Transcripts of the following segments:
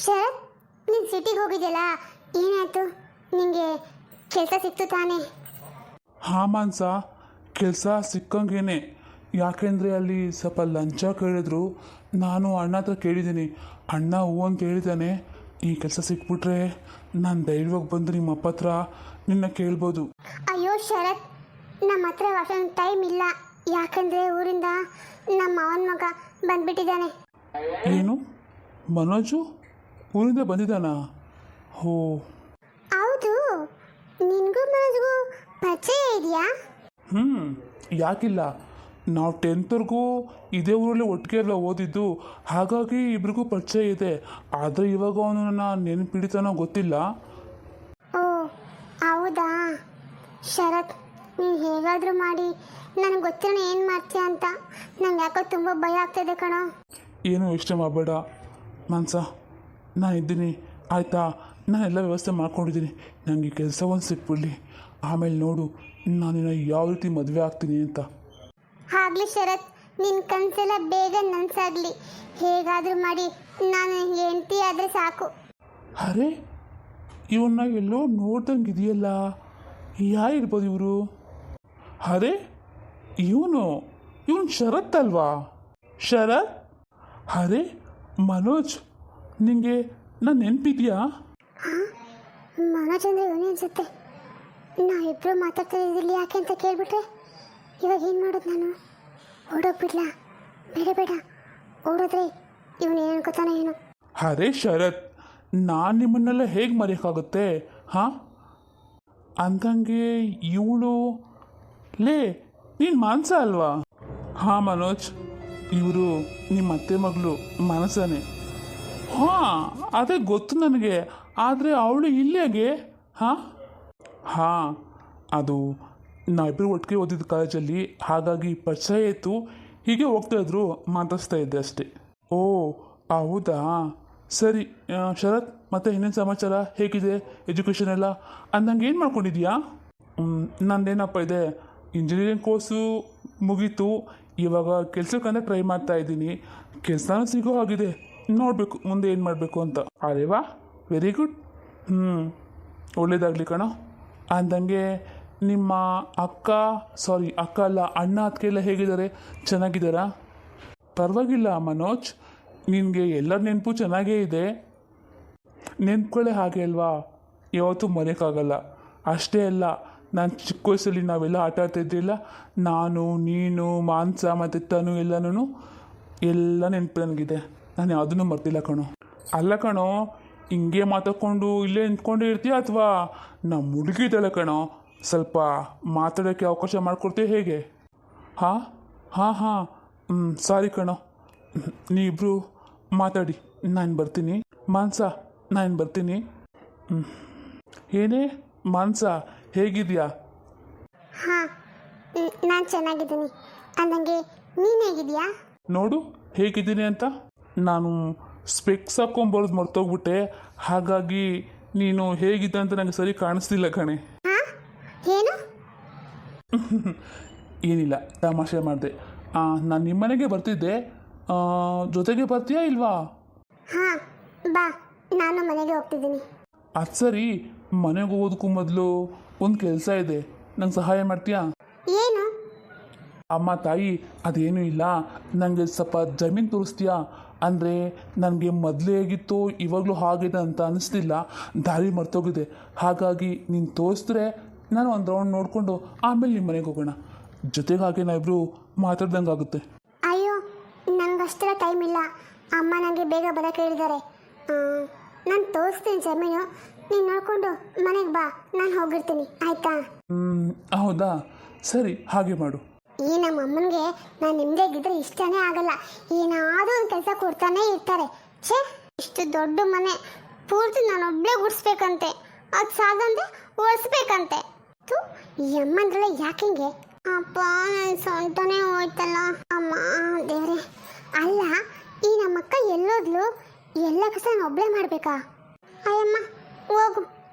ಶರತ್, ನೀನು ಸಿಟಿಗೆ ಹೋಗಿದ್ಯಲ್ಲ, ಏನಾಯ್ತು? ನಿಂಗೆ ಕೆಲಸ ಸಿಕ್ತು ತಾನೇ? ಹಾಂ ಮಾನ್ಸ, ಕೆಲಸ ಸಿಕ್ಕಂಗೇನೆ. ಯಾಕೆಂದರೆ ಅಲ್ಲಿ ಸ್ವಲ್ಪ ಲಂಚ ಕೇಳಿದ್ರು. ನಾನು ಅಣ್ಣ ಹತ್ರ ಕೇಳಿದ್ದೀನಿ. ಅಣ್ಣ ಹೂ ಅಂತ ಹೇಳಿದ್ದಾನೆ. ಈ ಕೆಲಸ ಸಿಕ್ಬಿಟ್ರೆ ನಾನು ಧೈರ್ಯವಾಗಿ ಬಂದು ನಿಮ್ಮ ಅಪ್ಪ ಹತ್ರ ನಿನ್ನ ಕೇಳ್ಬೋದು. ಅಯ್ಯೋ ಶರತ್, ನಮ್ಮ ಹತ್ರ ಅಷ್ಟೊಂದು ಟೈಮ್ ಇಲ್ಲ. ಯಾಕಂದರೆ ಊರಿಂದ ನಮ್ಮ ಮಾವನ ಮಗ ಬಂದ್ಬಿಟ್ಟಿದ್ದಾನೆ. ಏನು, ಮನೋಜು ಊರಿಂದ ಬಂದಿದ್ದಾನಾ? ಹೋ, ಹೌದು. ನಿನಗೂ ಮನೋಜ್ಗೂ ಪರಿಚಯ ಇದೆಯಾ? ಯಾಕಿಲ್ಲ. ನಾವು 10th ಇದೇ ಊರಲ್ಲಿ ಒಟ್ಟಿಗೆ ಎಲ್ಲ ಓದಿದ್ದು. ಹಾಗಾಗಿ ಇಬ್ರಿಗೂ ಪರಿಚಯ ಇದೆ. ಆದರೆ ಇವಾಗ ಅವನು ನನ್ನ ನೆನಪಿಡಿತಾನೋ ಗೊತ್ತಿಲ್ಲ. ಓ ಹೌದಾ ಶರತ್, ನೀನು ಹೇಗಾದರೂ ಮಾಡಿ ನನಗೆ ಗೊತ್ತಿರೋ ಏನು ಮಾಡ್ತೀಯ ಅಂತ ನಂಗೆ ಯಾಕೋ ತುಂಬ ಭಯ ಆಗ್ತಾಯಿದೆ ಕಣೋ. ಏನು ಇಷ್ಟ ಮಾಡಬೇಡ ಮಾನ್ಸ, ನಾನು ಇದ್ದೀನಿ ಆಯಿತಾ. ನಾನೆಲ್ಲ ವ್ಯವಸ್ಥೆ ಮಾಡ್ಕೊಂಡಿದ್ದೀನಿ. ನನಗೆ ಕೆಲಸ ಒಂದು ಸಿಕ್ಬಿಡಲಿ, ಆಮೇಲೆ ನೋಡು ನಾನಿನ್ನ ಯಾವ ರೀತಿ ಮದುವೆ ಆಗ್ತೀನಿ ಅಂತ. ಆಗಲಿ ಶರತ್, ನಿನ್ನ ಕನಸೆಲ್ಲ ಬೇಗ ನನಸಾಗಲಿ. ಹೇಗಾದರೂ ಮಾಡಿ ನಾನು ಹೆಂಡತಿ ಆದರೆ ಸಾಕು. ಅರೆ, ಇವನ್ನ ಎಲ್ಲೋ ನೋಡ್ದಂಗೆ ಇದೆಯಲ್ಲ, ಯಾರಿರ್ಬೋದು ಇವರು? ಅರೆ, ಇವನು ಶರತ್ ಅಲ್ವಾ? ಶರತ್? ಅರೆ ಮನೋಜ್, ನಿಂಗೆ ನಾನು ನೆನಪಿದ್ಯಾ? ಹಾಂ, ಮನೋಜ್ ಅಂದರೆ ಇವನೇ ಅನಿಸುತ್ತೆ. ನಾವಿಬ್ಬರು ಮಾತಾಡ್ತಾ ಇದ್ದಿಲ್ಲ, ಯಾಕೆ ಅಂತ ಕೇಳ್ಬಿಟ್ರೆ ಇವಾಗ ಏನು ಮಾಡೋದು? ನಾನು ಓಡೋಗ್ಬಿಡ್ಲಾ? ಬೇಡ, ಓಡಿದ್ರೆ ಇವನು ಏನು ಅನ್ಕೋತಾನೆ ಏನು. ಅರೆ ಶರತ್, ನಾನು ನಿಮ್ಮನ್ನೆಲ್ಲ ಹೇಗೆ ಮರೆಯೋಕ್ಕಾಗುತ್ತೆ? ಹಾಂ, ಅಂದಂಗೆ ಇವಳು ಲೇ, ನೀನು ಮಾನ್ಸ ಅಲ್ವಾ? ಹಾಂ ಮನೋಜ್, ಇವರು ನಿಮ್ಮ ಅತ್ತೆ ಮಗಳು ಮನಸನೇ. ಹಾಂ, ಅದೇ ಗೊತ್ತು ನನಗೆ. ಆದರೆ ಅವಳು ಇಲ್ಲೇಗೆ? ಹಾಂ, ಅದು ನಾವಿಬ್ಬರು ಒಟ್ಟಿಗೆ ಓದಿದ್ದು ಕಾಲೇಜಲ್ಲಿ. ಹಾಗಾಗಿ ಪರಿಚಯ ಇತ್ತು. ಹೀಗೆ ಹೋಗ್ತಾಯಿದ್ರು, ಮಾತಾಡ್ಸ್ತಾ ಇದ್ದೆ ಅಷ್ಟೇ. ಓ ಹೌದಾ, ಸರಿ. ಶರತ್, ಮತ್ತೆ ಇನ್ನೇನು ಸಮಾಚಾರ? ಹೇಗಿದೆ ಎಜುಕೇಷನ್ ಎಲ್ಲ? ಅಂದಂಗೆ ಏನು ಮಾಡ್ಕೊಂಡಿದ್ಯಾ? ನಂದೇನಪ್ಪ ಇದೆ, ಇಂಜಿನಿಯರಿಂಗ್ ಕೋರ್ಸು ಮುಗೀತು. ಇವಾಗ ಕೆಲ್ಸಕ್ಕಂತ ಟ್ರೈ ಮಾಡ್ತಾ ಇದ್ದೀನಿ. ಕೆಲಸನೂ ಸಿಗೋ ಆಗಿದೆ. ನೋಡಬೇಕು ಮುಂದೆ ಏನು ಮಾಡಬೇಕು ಅಂತ. ಅರೆ ವಾ, ವೆರಿ ಗುಡ್. ಒಳ್ಳೇದಾಗಲಿ ಕಣೋ. ಅಂದಂಗೆ ನಿಮ್ಮ ಅಕ್ಕ ಅಲ್ಲ, ಅಣ್ಣ ಅತ್ತಿಗೆ ಎಲ್ಲ ಹೇಗಿದ್ದಾರೆ? ಚೆನ್ನಾಗಿದ್ದಾರಾ? ಪರವಾಗಿಲ್ಲ ಮನೋಜ್, ನಿನಗೆ ಎಲ್ಲರ ನೆನಪು ಚೆನ್ನಾಗೇ ಇದೆ. ನೆನ್ಪುಗಳೇ ಹಾಗೆ ಅಲ್ವಾ, ಯಾವತ್ತೂ ಮರೆಯೋಕ್ಕಾಗಲ್ಲ. ಅಷ್ಟೇ ಅಲ್ಲ, ನಾನು ಚಿಕ್ಕ ವಯಸ್ಸಲ್ಲಿ ನಾವೆಲ್ಲ ಆಟ ಆಡ್ತಾಯಿದ್ದಿಲ್ಲ. ನಾನು, ನೀನು, ಮಾನ್ಸ ಮತ್ತು ತನು ಎಲ್ಲ ನೆನಪು ನನಗಿದೆ. ನಾನು ಯಾವುದನ್ನು ಮರ್ತಿಲ್ಲ ಕಣೋ. ಅಲ್ಲ ಕಣೋ, ಹಿಂಗೆ ಮಾತಾಡ್ಕೊಂಡು ಇಲ್ಲೇ ನಿಂತ್ಕೊಂಡೇ ಇರ್ತೀಯ ಅಥವಾ ನಮ್ಮ ಹುಡುಗಿದ್ದಾಳೆ ಕಣೋ, ಸ್ವಲ್ಪ ಮಾತಾಡೋಕ್ಕೆ ಅವಕಾಶ ಮಾಡಿಕೊಡ್ತೀಯ ಹೇಗೆ? ಹಾಂ, ಸಾರಿ ಕಣೋ. ನೀವಿಬ್ಬರು ಮಾತಾಡಿ, ನಾನು ಬರ್ತೀನಿ. ಮಾನ್ಸ, ನಾನು ಬರ್ತೀನಿ. ಏನೇ ಮಾನ್ಸ, ಹೇಗಿದೆಯಾ? ಹಾಂ, ನಾನು ಚೆನ್ನಾಗಿದ್ದೀನಿ. ಅಂದಂಗೆ ನೀನು ಹೇಗಿದೆಯಾ? ನೋಡು ಹೇಗಿದ್ದೀನಿ ಅಂತ. ನಾನು ಸ್ಪೆಕ್ಸ್ ಹಾಕೊಂಬರೋದು ಮರ್ತೋಗ್ಬಿಟ್ಟೆ. ಹಾಗಾಗಿ ನೀನು ಹೇಗಿದೆ ಅಂತ ನನಗೆ ಸರಿ ಕಾಣಿಸ್ತಿಲ್ಲ ಕಣೆ. ಹಾಂ, ಏನು? ಏನಿಲ್ಲ, ತಮಾಷೆ ಮಾಡಿದೆ. ನಾನು ನಿಮ್ಮನೆಗೆ ಬರ್ತಿದ್ದೆ, ಜೊತೆಗೆ ಬರ್ತೀಯಾ ಇಲ್ವಾ? ಹಾಂ ಬಾ, ನಾನು ಮನೆಗೆ ಹೋಗ್ತಿದ್ದೀನಿ. ಅದು ಸರಿ, ಮನೆಗೆ ಹೋಗೋದಕ್ಕೂ ಮೊದಲು ಒಂದು ಕೆಲಸ ಇದೆ, ನಂಗೆ ಸಹಾಯ ಮಾಡ್ತೀಯಾ? ಏನು? ಅಮ್ಮ ತಾಯಿ, ಅದೇನೂ ಇಲ್ಲ, ನನಗೆ ಸ್ವಲ್ಪ ಜಮೀನು ತೋರಿಸ್ತೀಯಾ? ಅಂದರೆ ನನಗೆ ಮೊದಲೇ ಹೇಗಿತ್ತು ಇವಾಗಲೂ ಹಾಗಿದೆ ಅಂತ ಅನ್ನಿಸ್ತಿಲ್ಲ, ದಾರಿ ಮರ್ತೋಗಿದೆ. ಹಾಗಾಗಿ ನೀನು ತೋರಿಸಿದ್ರೆ ನಾನು ಒಂದು ರೌಂಡ್ ನೋಡಿಕೊಂಡು ಆಮೇಲೆ ನಿಮ್ಮ ಮನೆಗೆ ಹೋಗೋಣ. ಜೊತೆಗೆ ಹಾಗೆ ನಾವಿಬ್ಬರು ಮಾತಾಡ್ದಂಗೆ ಆಗುತ್ತೆ. ಅಯ್ಯೋ, ನಂಗೆ ಅಷ್ಟೆಲ್ಲ ಟೈಮ್ ಇಲ್ಲ. ಅಮ್ಮ ನನಗೆ ಬೇಗ ಬರೋಕ್ಕೆ ಹೇಳಿದ್ದಾರೆ. ನಾನು ತೋರಿಸ್ತೀನಿ ಜಮೀನು, ನೀನು ನೋಡಿಕೊಂಡು ಮನೆಗೆ ಬಾ, ನಾನು ಹೋಗಿರ್ತೀನಿ, ಆಯಿತಾ? ಹೌದಾ, ಸರಿ, ಹಾಗೆ ಮಾಡು. ಈ ನಮ್ಮ ಅಮ್ಮನಿಗೆ ನಾನು ನಿಮ್ಮದೇಗಿದ್ರೆ ಇಷ್ಟನೇ ಆಗಲ್ಲ. ಏನಾದರೂ ಒಂದು ಕೆಲಸ ಕೊಡ್ತಾನೆ ಇರ್ತಾರೆ. ಇಷ್ಟು ದೊಡ್ಡ ಮನೆ ಪೂರ್ತಿ ನಾನೊಬ್ಬಳೇ ಗುಡಿಸ್ಬೇಕಂತೆ, ಅದು ಸಾಲದಂತೆ ಒರೆಸ್ಬೇಕಂತೆ. ಈ ಅಮ್ಮಂದ್ರಲ್ಲ ಯಾಕೆ ಹಿಂಗೆ? ಅಪ್ಪ, ನನ್ನ ಸೊಂಟನೇ ಹೋಯ್ತಲ್ಲ ಅಮ್ಮ ದೇವ್ರೆ. ಅಲ್ಲ, ಈ ನಮ್ಮಕ್ಕ ಎಲ್ಲೋದ್ಲು? ಎಲ್ಲ ಕೆಲಸ ನಾನು ಒಬ್ಬಳೇ ಮಾಡಬೇಕಾ? ಅಯ್ಯಮ್ಮ ಹೋಗು,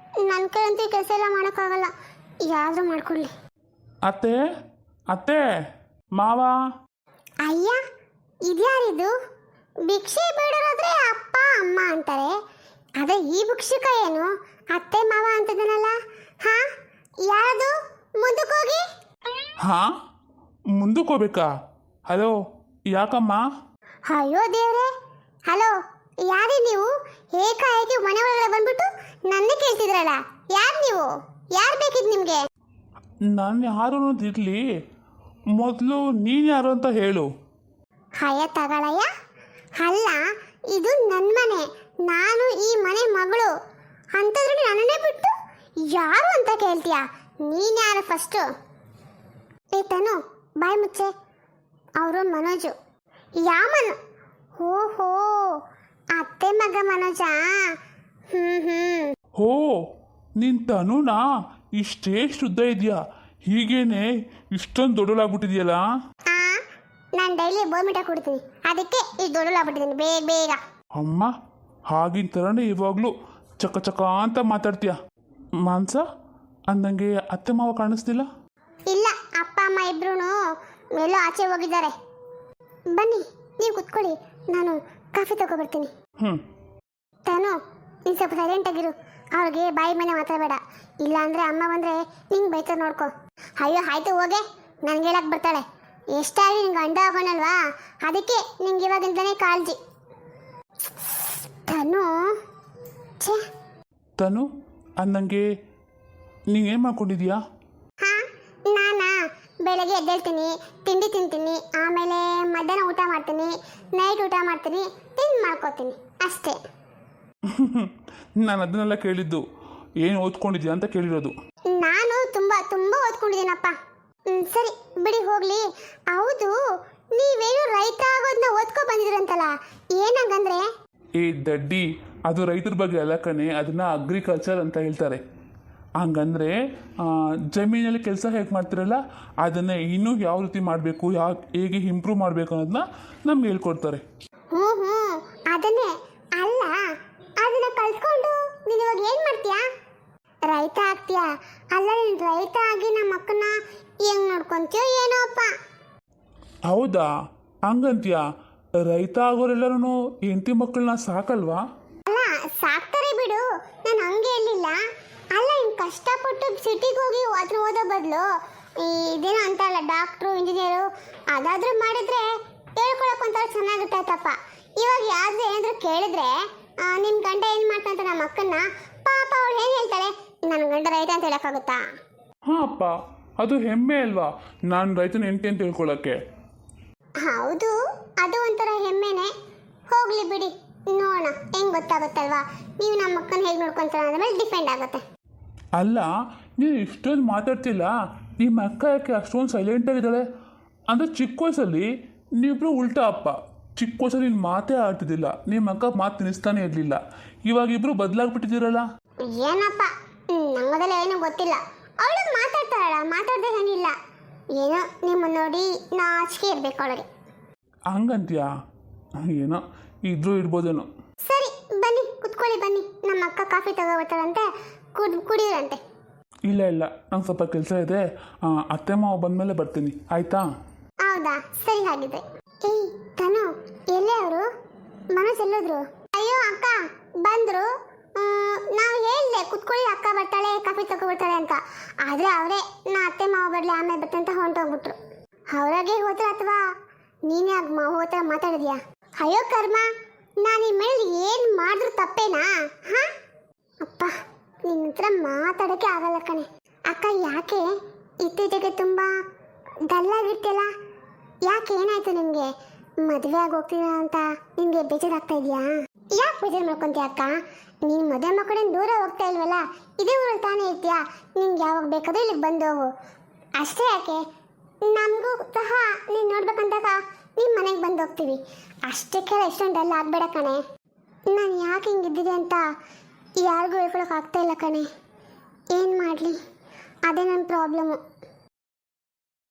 ನನ್ನ ಕೈಯಂತೂ ಕೆಲಸ ಎಲ್ಲ ಮಾಡೋಕ್ಕಾಗಲ್ಲ, ಯಾರಾದರೂ ಮಾಡ್ಕೊಳ್ಳಿ. ಅತ್ತೆ, ಮಾವ. ಅಯ್ಯ, ಇದ್ಯಾರಿದು? ಭಿಕ್ಷೆ ಬೇಡರಾದ್ರೆ ಅಪ್ಪ ಅಮ್ಮ ಅಂತಾರೆ, ಅದೇ ಈ ಭಿಕ್ಷುಕ ಏನು ಅತ್ತೆ ಮಾವ ಅಂತದನಲ್ಲ? ಹಾ, ಯಾರು? ಮುಂದಕ್ಕೆ ಹೋಗಿ. ಹಾಂ, ಮುಂದಕ್ಕೆ ಹೋಗ್ಬೇಕಾ? ಹಲೋ, ಯಾಕಮ್ಮ? ಅಯ್ಯೋ ದೇವ್ರೆ, ಹಲೋ, ಯಾರೇ ನೀವು? ಏಕಾಏಕಿ ಮನೆ ಒಳಗಡೆ ಬಂದ್ಬಿಟ್ಟು ನನ್ನ ಕೇಳ್ತಿದ್ರಲ್ಲ, ಯಾರು ನೀವು? ಯಾರು ಬೇಕಿದ್ ನಿಮಗೆ? ನಾನು ಯಾರು ಅನ್ನೋದಿರಲಿ, ಮೊದಲು ನೀನು ಯಾರು ಅಂತ ಹೇಳು. ಹಯ ತಗಳಯ್ಯ. ಅಲ್ಲ, ಇದು ನನ್ನ ಮನೆ, ನಾನು ಈ ಮನೆ ಮಗಳು ಅಂತಂದ್ರೆ ನನ್ನನ್ನೇ ಬಿಟ್ಟು ಯಾರು ಅಂತ ಕೇಳ್ತೀಯಾ? ನೀನು ಯಾರು ಫಸ್ಟು? ತನು, ಬಾಯ್ ಮುಚ್ಚೆ. ಅವರು ಮನೋಜು. ಯಾಮನು? ಓಹೋ, ಅತ್ತೆ ಮಗ ಮನೋಜಾ? ಹೋ, ನೀನು ತನುನಾ? ಇಷ್ಟೇ ಶುದ್ಧ ಇದೆಯಾ? ಹೀಗೇನೆ ಇಷ್ಟೊಂದು ದೊಡ್ಡಲಾಗ್ಬಿಟ್ಟಿದೆಯಲ್ಲ? ನಾನು ಡೈಲಿ ಬೋರ್ಮಿಟ ಕೊಡ್ತೀನಿ, ಅದಕ್ಕೆ ಈ ದೊಡ್ಡಲಾಗ್ಬಿಟ್ಟಿದ್ದೀನಿ ಬೇಗ ಬೇಗ. ಅಮ್ಮ, ಆಗಿನ ಥರನೇ ಇವಾಗಲೂ ಚಕ ಚಕ ಅಂತ ಮಾತಾಡ್ತೀಯ. ಮಾಂಸ ಅಂದಂಗೆ ಅತ್ತೆ ಮಾವ ಕಾಣಿಸ್ತಿಲ್ಲ? ಇಲ್ಲ, ಅಪ್ಪ ಅಮ್ಮ ಇಬ್ರು ಎಲ್ಲೋ ಆಚೆ ಹೋಗಿದ್ದಾರೆ. ಬನ್ನಿ, ನೀವು ಕುತ್ಕೊಳ್ಳಿ, ನಾನು ಕಾಫಿ ತಗೊಬರ್ತೀನಿ. ತಾನು, ನೀನು ಸ್ವಲ್ಪ ಸೈಲೆಂಟ್ ಆಗಿರು. ಅವ್ರಿಗೆ ಬಾಯಿ ಮನೆ ಮಾತಾಡಬೇಡ, ಇಲ್ಲ ಅಂದರೆ ಅಮ್ಮ ಬಂದರೆ ನಿಂಗೆ ಬೈತಾರೆ ನೋಡ್ಕೊ. ಅಯ್ಯೋ ಆಯ್ತು, ಹೋಗೆ, ನನಗೆ ಹೇಳಕ್ಕೆ ಬರ್ತಾಳೆ. ಎಷ್ಟಾಗಿ ನಿಂಗೆ ಗಂಡ ಆಗೋಣಲ್ವಾ, ಅದಕ್ಕೆ ನಿಂಗೆ ಇವಾಗಿಂದನೇ ಕಾಳಜಿ. ತನು, ಛೇ. ತನು ಅಂದಂಗೆ ನೀನೇನು ಮಾಡ್ಕೊಂಡಿದ್ಯಾ? ಹಾಂ, ನಾನಾ ಬೆಳಗ್ಗೆ ಎದ್ದೇಳ್ತೀನಿ, ತಿಂಡಿ ತಿಂತೀನಿ, ಆಮೇಲೆ ಮಧ್ಯಾಹ್ನ ಊಟ ಮಾಡ್ತೀನಿ, ನೈಟ್ ಊಟ ಮಾಡ್ತೀನಿ, ತಿಂದು ಮಾಡ್ಕೋತೀನಿ ಅಷ್ಟೇ. ನಾನು ಅದನ್ನೆಲ್ಲ ಕೇಳಿದ್ದು, ಏನು ಓದ್ಕೊಂಡಿದ್ಯಾ ಅಂತ ಕೇಳಿರೋದು. ನಾನು ತುಂಬ ತುಂಬ ಓದ್ಕೊಂಡಿದ್ದೀನಪ್ಪ. ಸರಿ ಬಿಡಿ, ಹೋಗ್ಲಿ. ಹೌದು, ನೀವೇನು ರೈತ ಆಗೋದನ್ನ ಓದ್ಕೊ ಬಂದಿದ್ರಂತಲ್ಲ, ಏನಂಗಂದ್ರೆ? ಏ ದಡ್ಡಿ, ಅದು ರೈತರ ಬಗ್ಗೆ ಅಲ್ಲ ಕಣೆ, ಅದನ್ನು ಅಗ್ರಿಕಲ್ಚರ್ ಅಂತ ಹೇಳ್ತಾರೆ. ಹಂಗಂದರೆ ಜಮೀನಲ್ಲಿ ಕೆಲಸ ಹೇಗೆ ಮಾಡ್ತಿರಲ್ಲ, ಅದನ್ನೇ ಇನ್ನೂ ಯಾವ ರೀತಿ ಮಾಡಬೇಕು, ಹೇಗೆ ಇಂಪ್ರೂವ್ ಮಾಡಬೇಕು ಅನ್ನೋದನ್ನ ನಮ್ಗೆ ಹೇಳ್ಕೊಡ್ತಾರೆ. ಹ್ಞೂ, ಅದನ್ನೇ. ಅಲ್ಲ, ಅದನ್ನ ಕಲ್ತ್ಕೊಂಡು ನೀನು ಇವಾಗ ಏನು ಮಾಡ್ತೀಯಾ? ರೈತ ಆಗ್ತೀಯಾ? ಅಲ್ಲ, ನೀನು ರೈತ ಆಗಿ ನಮ್ಮ ಅಕ್ಕನ ಹೆಂಗೆ ನೋಡ್ಕೊಂತೀಯೋ ಏನೋ ಅಪ್ಪ. ಹೌದಾ, ಹಂಗಂತೀಯಾ? ರೈತ ಆಗೋರೆಲ್ಲರೂ ಹೆಂಡತಿ ಮಕ್ಕಳನ್ನ ಸಾಕಲ್ವಾ? ಅಲ್ಲ, ಸಾಕ್ತಾರೆ ಬಿಡು, ನಾನು ಹಂಗೆ ಹೇಳಿಲ್ಲ. ಅಲ್ಲ, ಇನ್ನು ಕಷ್ಟಪಟ್ಟು ಸಿಟಿಗೆ ಹೋಗಿ ಅದನ್ನ ಓದೋ ಬದಲು ಇದೇನೋ ಅಂತಲ್ಲ, ಡಾಕ್ಟ್ರು, ಇಂಜಿನಿಯರು ಅದಾದರೂ ಮಾಡಿದ್ರೆ ಹೇಳ್ಕೊಳಕ್ಕೆ ಒಂಥರ ಚೆನ್ನಾಗಿರ್ತೈತಪ್ಪ. ಇವಾಗ ಯಾರು ಏನಾದರೂ ಕೇಳಿದ್ರೆ ನಿಮ್ಮ ಗಂಡ ಏನು ಮಾಡ್ತಾನಂತ ನಮ್ಮ ಅಕ್ಕನ್ನ, ಪಾಪ ಅವಳು ಏನು ಹೇಳ್ತಾಳೆ? ನನ್ನ ಗಂಡ ರೈತ ಅಂತ ಹೇಳೋಕ್ಕಾಗುತ್ತಾ? ಹಾಂ ಅಪ್ಪ, ಅದು ಹೆಮ್ಮೆ ಅಲ್ವಾ ನಾನು ರೈತನ ಹೆಂಡತಿ ಅಂತ ತಿಳ್ಕೊಳ್ಳೋಕ್ಕೆ? ಹೌದು, ಅದು ಒಂಥರ ಹೆಮ್ಮೆನೆ. ಹೋಗ್ಲಿ ಬಿಡಿ, ನೋಡೋಣ ಹೆಂಗೆ ಗೊತ್ತಾಗುತ್ತಲ್ವಾ. ನೀವು ನಮ್ಮ ಅಕ್ಕನ ಹೇಗೆ ನೋಡ್ಕೊತಾರ ಅಂದಮೇಲೆ ಡಿಪೆಂಡ್ ಆಗುತ್ತೆ. ಅಲ್ಲ, ನೀನು ಇಷ್ಟೊಂದು ಮಾತಾಡ್ತಿಲ್ಲ, ನಿಮ್ಮ ಅಕ್ಕ ಯಾಕೆ ಅಷ್ಟೊಂದು ಸೈಲೆಂಟಾಗಿದ್ದಾಳೆ? ಅಂದರೆ ಚಿಕ್ಕ ವಯಸ್ಸಲ್ಲಿ ನೀವಿಬ್ಬರು ಉಲ್ಟಾ ಅಪ್ಪ. ಚಿಕ್ಕ ವಯಸ್ಸಲ್ಲಿ ನೀನು ಮಾತೇ ಆಡ್ತಿದ್ದಿಲ್ಲ, ನಿಮ್ಮ ಅಕ್ಕ ಮಾತು ತಿನ್ನಿಸ್ತಾನೆ ಇರಲಿಲ್ಲ. ಇವಾಗ ಇಬ್ಬರು ಬದಲಾಗ್ಬಿಟ್ಟಿದ್ದೀರಲ್ಲ? ಏನಪ್ಪ, ನಮ್ಮದೆಲ್ಲ ಏನೂ ಗೊತ್ತಿಲ್ಲ. ಅವಳು ಮಾತಾಡ್ತಾಳ, ಮಾತಾಡ್ದೆ ಏನಿಲ್ಲ. ಏನೋ ನಿಮ್ಮ ನೋಡಿ ನಾಚಿಕೆ ಇರಬೇಕು ಅವಳಿಗೆ. ಹಂಗಂತೀಯಾ? ಏನೋ ಇದ್ರೂ ಇರ್ಬೋದೇನೋ. ಸರಿ ಬನ್ನಿ, ಕುತ್ಕೊಳ್ಳಿ, ಬನ್ನಿ. ನಮ್ಮ ಅಕ್ಕ ಕಾಫಿ ತಗೋಬರ್ತಾಳಂತೆ, ಕುಡಿಯುವಂತೆ. ಇಲ್ಲ ಇಲ್ಲ, ನಂಗೆ ಸ್ವಲ್ಪ ಕೆಲಸ ಇದೆ, ಅತ್ತೆ ಮಾವ ಬಂದಮೇಲೆ ಬರ್ತೀನಿ, ಆಯಿತಾ? ಹೌದಾ, ಸರಿ ಹಾಗಿದ್ರೆ. ಏಯ್ ತನು, ಎಲ್ಲೇ ಅವರು? ಮನಸ್ಸು ಎಲ್ಲೋದ್ರು? ಅಯ್ಯೋ ಅಕ್ಕ ಬಂದರು. ನಾವು ಹೇಳಿದೆ ಕುತ್ಕೊಳ್ಳಿ, ಅಕ್ಕ ಬರ್ತಾಳೆ, ಕಾಫಿ ತಗೊಬರ್ತಾಳೆ ಅಂತ. ಆದರೆ ಅವರೇ ನಾ ಅತ್ತೆ ಮಾವ ಬರಲಿ ಆಮೇಲೆ ಬರ್ತಂತ ಅಂತ ಹೊಂಟೋಗ್ಬಿಟ್ರು. ಅವ್ರಾಗೆ ಹೋದ್ರ ಅಥವಾ ನೀನೇ ಆಗ ಹೋತ್ರ ಮಾತಾಡಿದ್ಯಾ? ಅಯ್ಯೋ ಕರ್ಮ, ನಾನು ಈ ಮೇಲೆ ಏನು ಮಾಡಿದ್ರು ತಪ್ಪೇನಾ? ಹಾಂ ಅಪ್ಪ, ನಿನ್ನ ಹತ್ರ ಮಾತಾಡೋಕ್ಕೆ ಆಗಲ್ಲ ಕಣೆ. ಅಕ್ಕ, ಯಾಕೆ ಇತ್ತೀಚೆಗೆ ತುಂಬ ಡಲ್ಲಾಗಿರ್ತಿಯಲ್ಲ? ಯಾಕೆ, ಏನಾಯ್ತು ನಿಮಗೆ? ಮದುವೆ ಆಗಿ ಹೋಗ್ತೀನ ಅಂತ ನಿಮಗೆ ಬೇಜಾರಾಗ್ತಾ ಇದೆಯಾ? ಯಾಕೆ ಬೇಜಾರು ಮಾಡ್ಕೊತೀಯ ಅಕ್ಕ? ನೀನು ಮದುವೆ ಮಕ್ಕಳೇನು ದೂರ ಹೋಗ್ತಾ ಇಲ್ವಲ್ಲ, ಇದೇ ಊರಲ್ಲಿ ತಾನೇ ಇರ್ತೀಯಾ? ನಿಂಗೆ ಯಾವಾಗ ಬೇಕಾದ್ರೂ ಇಲ್ಲಿಗೆ ಬಂದು ಹೋಗು ಅಷ್ಟೇ. ಯಾಕೆ, ನಮಗೂ ಸಹ ನೀನು ನೋಡ್ಬೇಕಂದಾಗ ನಿಮ್ಮ ಮನೆಗೆ ಬಂದು ಹೋಗ್ತೀವಿ ಅಷ್ಟಕ್ಕೆ. ಎಷ್ಟೊಂದು ಡಲ್ ಆಗಬೇಡ ಕಣೆ. ನಾನು ಯಾಕೆ ಹಿಂಗಿದ್ದಿದೆ ಅಂತ ಯಾರಿಗೂ ಹೇಳ್ಕೊಳಕ್ಕೆ ಆಗ್ತಾ ಇಲ್ಲ ಕಣೆ. ಏನು ಮಾಡಲಿ, ಅದೇ ನನ್ನ ಪ್ರಾಬ್ಲಮ್ಮು.